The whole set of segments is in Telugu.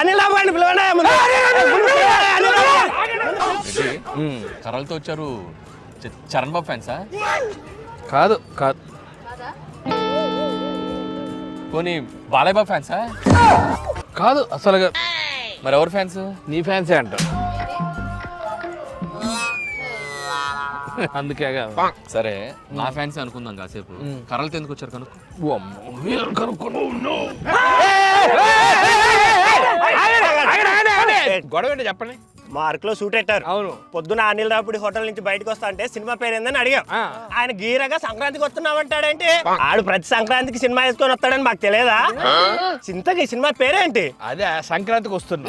అనిల్ బాబు అండి కర్రలతో వచ్చారు. చరణ్ బాబు ఫ్యాన్సా? కాదు కాదు పోనీ బాలయ్య బాబు ఫ్యాన్సా? కాదు అసలుగా. మరి ఎవరు ఫ్యాన్స్? నీ ఫ్యాన్సే అంట. అందుకే కాదు. సరే నా ఫ్యాన్స్ అనుకుందాం కాసేపు. కర్రలతో ఎందుకు వచ్చారు కనుక్కో. గొడవ ఏంటి చెప్పండి. మార్క్ లో షూట్ పెట్టారు. అవును. పొద్దున అనిల్ రాపుడి హోటల్ నుంచి బయటకు వస్తా అంటే సినిమా పేరు ఏందని అడిగాం. ఆయన గీరగా సంక్రాంతికి వస్తున్నామంటాడంటే ఆడు ప్రతి సంక్రాంతికి సినిమా వేసుకొని వస్తాడని మాకు తెలియదా? చింతకి సినిమా పేరేంటి? అదే సంక్రాంతికి వస్తుంది.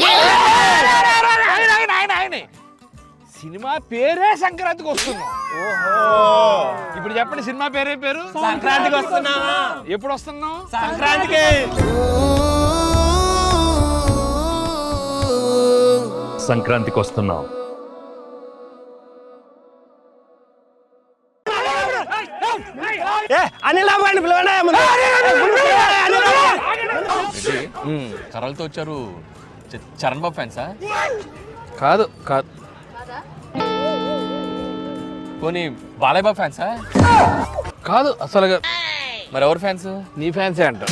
సినిమా పేరే సంక్రాంతికి వస్తున్నాం. ఇప్పుడు చెప్పండి సినిమా పేరే పేరు? సంక్రాంతికి వస్తున్నావా? ఎప్పుడు వస్తున్నాం? సంక్రాంతికి. సంక్రాంతికి వస్తున్నాం. అనిల్ బాబు అండి కర్రలతో వచ్చారు. చరణ్ బాబు ఫ్యాన్సా? కాదు కాదు పోనీ బాలయ్య బాబు ఫ్యాన్సా? కాదు అసలుగా. మరి ఎవరు ఫ్యాన్స్? నీ ఫ్యాన్సే అంట.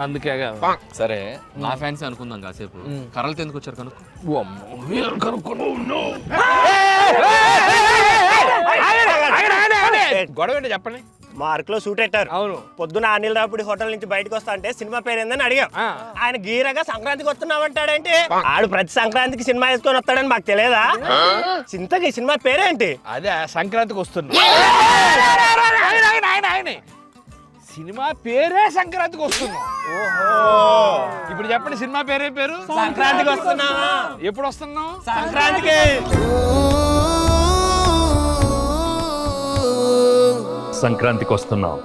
అందుకే కాదు. సరే నా ఫ్యాన్స్ అనుకుందాం కాసేపు. కర్రలతో ఎందుకు వచ్చారు కనుక్కో. గొడవ ఏంటి చెప్పండి. మార్క్ లో షూట్ పెట్టారు. అవును. పొద్దున అనిల్ రాపుడి హోటల్ నుంచి బయటకు వస్తా అంటే సినిమా పేరు ఏందని అడిగాం. ఆయన గీరగా సంక్రాంతికి వస్తున్నామంటాడంటే ఆడు ప్రతి సంక్రాంతికి సినిమా వేసుకొని వస్తాడని మాకు తెలియదా? చింతకి సినిమా పేరేంటి? అదే సంక్రాంతికి వస్తుంది. సినిమా పేరే సంక్రాంతికి వస్తున్నాం. ఇప్పుడు చెప్పండి సినిమా పేరే పేరు? సంక్రాంతికి వస్తున్నావా? ఎప్పుడు వస్తున్నాం? సంక్రాంతికి. సంక్రాంతికి వస్తున్నాం.